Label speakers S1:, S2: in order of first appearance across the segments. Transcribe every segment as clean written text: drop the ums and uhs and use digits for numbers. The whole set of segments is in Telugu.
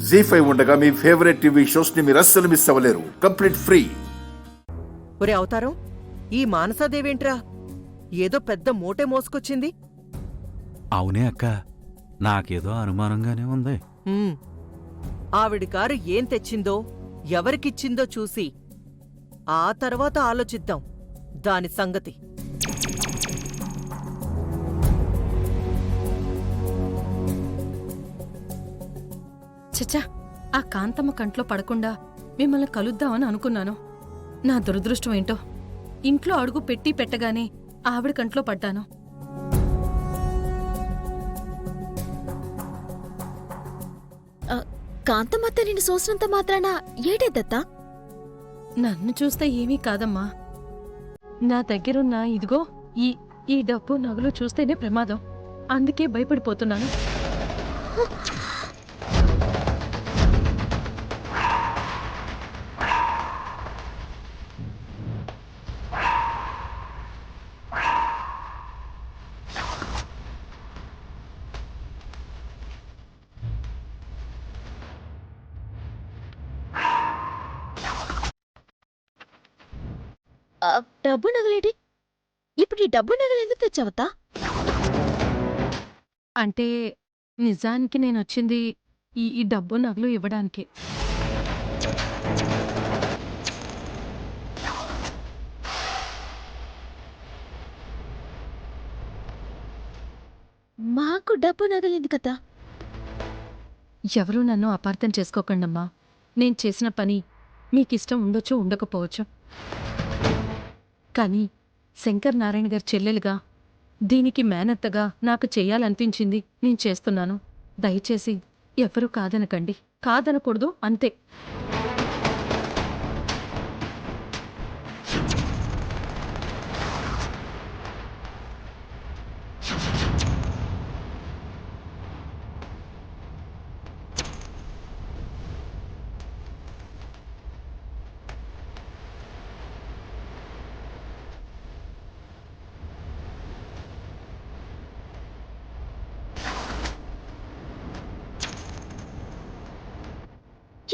S1: జీ5 ఉండగా మీ ఫేవరెట్ టీవీ షోస్ ని మీరు అస్సలు మిస్ అవ్వలేరు. Complete free.
S2: ఒరే అవతారం, ఈ మానసాదేవేంట్రా ఏదో పెద్ద మూటే మోసుకొచ్చింది?
S3: అవునే అక్క, నాకేదో అనుమానంగానే ఉంది.
S2: ఆవిడి కారు ఏం తెచ్చిందో, ఎవరికిచ్చిందో చూసి ఆ తర్వాత ఆలోచిద్దాం దాని సంగతి.
S4: చచ్చా, ఆ కాంతమ్మ కంట్లో పడకుండా మిమ్మల్ని కలుద్దామని అనుకున్నాను. నా దురదృష్టం ఏంటో, ఇంట్లో అడుగు పెట్టి పెట్టగానే ఆవిడ కంట్లో పడ్డాను.
S5: కాంతమ్మత్త నిన్ను చూసినంత మాత్రాన ఏటేదత్తా?
S4: నన్ను చూస్తే ఏమీ కాదమ్మా. నా దగ్గరున్న ఇదిగో ఈ డబ్బు నగలు చూస్తేనే ప్రమాదం. అందుకే భయపడిపోతున్నాను.
S5: డబ్బు నగలేటి? ఇప్పుడు ఈ డబ్బు నగలు ఎందుకు తెచ్చావత్తా?
S4: అంటే నిజానికి నేనొచ్చింది ఈ డబ్బు నగలు ఇవ్వడానికి.
S5: మాకు డబ్బు నగలు ఎందుకత్తా?
S4: ఎవరూ నన్ను అపార్థం చేసుకోకండమ్మా. నేను చేసిన పని మీకిష్టం ఉండొచ్చు, ఉండకపోవచ్చు. కానీ శంకర్ నారాయణ గారి చెల్లెలుగా, దీనికి మేనత్తగా నాకు చెయ్యాలనిపించింది, నేను చేస్తున్నాను. దయచేసి ఎవరూ కాదనకండి. కాదనకూడదు, అంతే.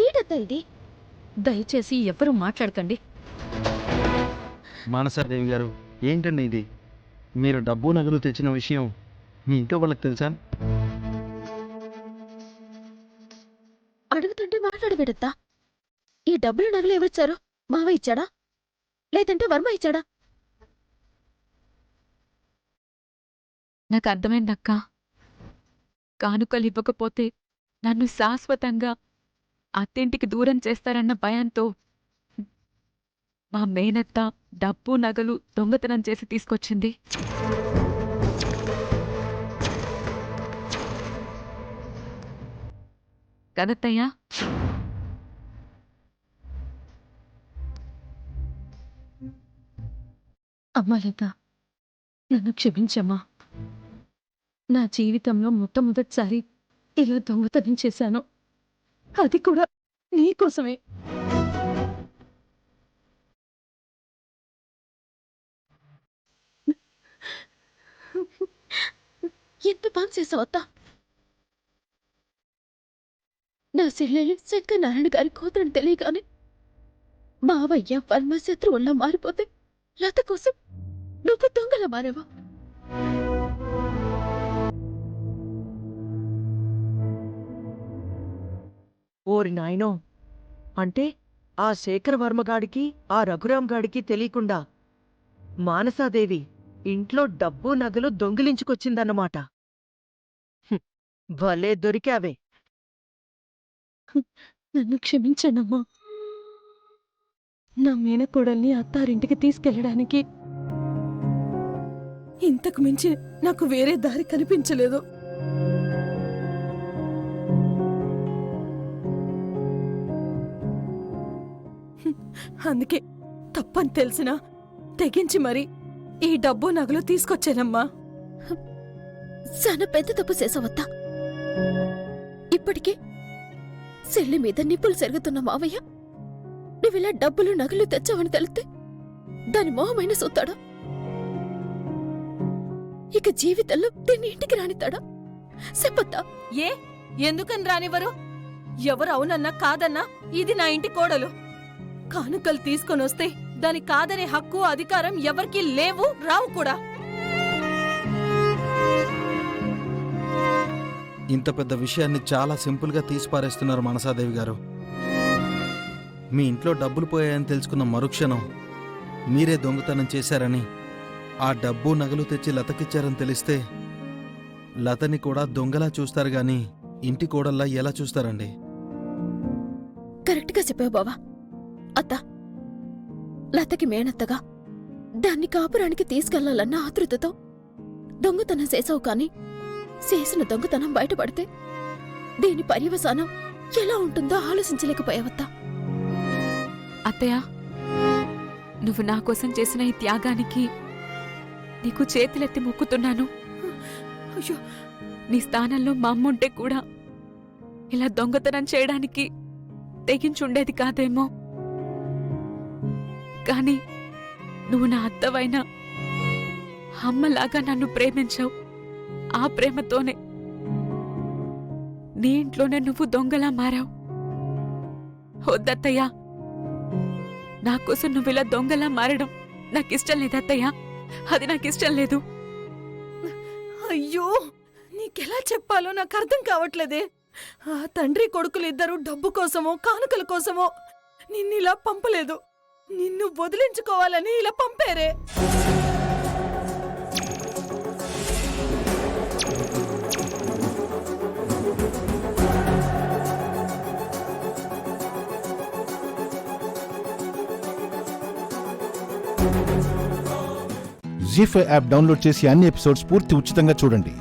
S5: ఏటత్తా ఇది?
S4: దయచేసి ఎవరూ మాట్లాడకండి.
S6: మానసాదేవి గారు, ఏంటండి ఇది? మీరు డబ్బు నగలు తెచ్చిన విషయం మీ ఇంట్లో వాళ్ళకి తెలుసా?
S5: అడుగుతుంటే మాట్లాడబెడత్తా. ఈ డబ్బులు నగలు ఎవరిచ్చారు? మావ ఇచ్చాడా లేదంటే వర్మ ఇచ్చాడా?
S7: నాకు అర్థమైందక్కా. కానుకలు ఇవ్వకపోతే నన్ను శాశ్వతంగా అత్తింటికి దూరం చేస్తారన్న భయంతో మా మేనత్త డబ్బు నగలు దొంగతనం చేసి తీసుకొచ్చింది. కదత్తయ్యా?
S4: అమ్మా లత, నన్ను క్షమించమ్మా. నా జీవితంలో మొట్టమొదటిసారి ఇలా దొంగతనం చేశాను. అది కూడా నీకోసమే.
S5: ఎంత పని చేసావత్తా? నా చెల్లెలు శంకర్ నారాయణ గారి కూతురని తెలియగానే మావయ్య వర్మ శత్రువుల్లా మారిపోతే లత కోసం నువ్వు దొంగలా మారావా?
S2: ఓరి నాయనో, అంటే ఆ శేఖర వర్మగాడికి, ఆ రఘురాం గాడికి తెలియకుండా మానసాదేవి ఇంట్లో డబ్బు నగలు దొంగిలించుకొచ్చిందన్నమాట. భలే దొరికావే.
S4: నన్ను క్షమించండమ్మా. నా మేనకోడల్ని అత్తారింటికి తీసుకెళ్ళడానికి ఇంతకు మించి నాకు వేరే దారి కనిపించలేదు. అందుకే తప్పని తెలిసినా తెగించి మరి ఈ డబ్బు నగలు తీసుకొచ్చానమ్మా.
S5: చాలా పెద్ద తప్పు చేసావత్తా. ఇప్పటికే చెల్లి మీద నిప్పులు సెరుగుతున్న మావయ్య నువ్విలా డబ్బులు నగలు తెచ్చావని తెలిస్తే దాని మోహమైన సూతాడా? ఇక జీవితంలో దీన్ని ఇంటికి రానితాడా? చెప్పత్తా.
S4: ఏ ఎందుకని రానివ్వరు? ఎవరు అవునన్నా కాదన్నా ఇది నా ఇంటి కోడలు. కానుకలు తీసుకొనొస్తే దాని కాదనే హక్కు అధికారం ఎవరికీ లేవు, రావు కూడా.
S6: ఇంత పెద్ద విషయాన్ని చాలా సింపుల్గా తీసిపారేస్తున్నారు మనసాదేవి గారు. మీ ఇంట్లో డబ్బులు పోయాయని తెలుసుకున్న మరుక్షణం మీరే దొంగతనం చేశారని, ఆ డబ్బు నగలు తెచ్చి లతకిచ్చారని తెలిస్తే లతని కూడా దొంగలా చూస్తారు గాని ఇంటి కోడల్లా ఎలా చూస్తారండి?
S5: కరెక్ట్గా చెప్పావు బావా. అత్త, లతకి మేనత్తగా దాన్ని కాపురానికి తీసుకెళ్లాలన్న ఆతృతతో దొంగతనం చేసావు కాని చేసిన దొంగతనం బయటపడితే దీని పర్యవసానం ఎలా ఉంటుందో ఆలోచించలేకపోయావత్తా.
S7: అత్తయ్య, నువ్వు నా కోసం చేసిన ఈ త్యాగానికి నీకు చేతులెత్తి మొక్కుతున్నాను.
S4: అయ్యో,
S7: నీ స్థానంలో మా అమ్ముంటే కూడా ఇలా దొంగతనం చేయడానికి తెగించుండేది కాదేమో. కాని నువ్వు నా అత్తవైనా అమ్మలాగా నన్ను ప్రేమించావు. ఆ ప్రేమతోనే నీ ఇంట్లోనే నువ్వు దొంగలా మారావు. వద్దత్తయ్యా, నాకోసం నువ్విలా దొంగలా మారడం నాకిష్టం లేదత్తయ్యా. అది నాకిష్టం లేదు.
S4: అయ్యో, నీకెలా చెప్పాలో నాకు అర్థం కావట్లేదే. ఆ తండ్రి కొడుకులిద్దరూ డబ్బు కోసమో కానుకల కోసమో నిన్నిలా పంపలేదు. నిన్ను వదిలించుకోవాలని ఇలా పంపారే.
S8: జీ5 యాప్ డౌన్లోడ్ చేసి అన్ని ఎపిసోడ్స్ పూర్తి ఉచితంగా చూడండి.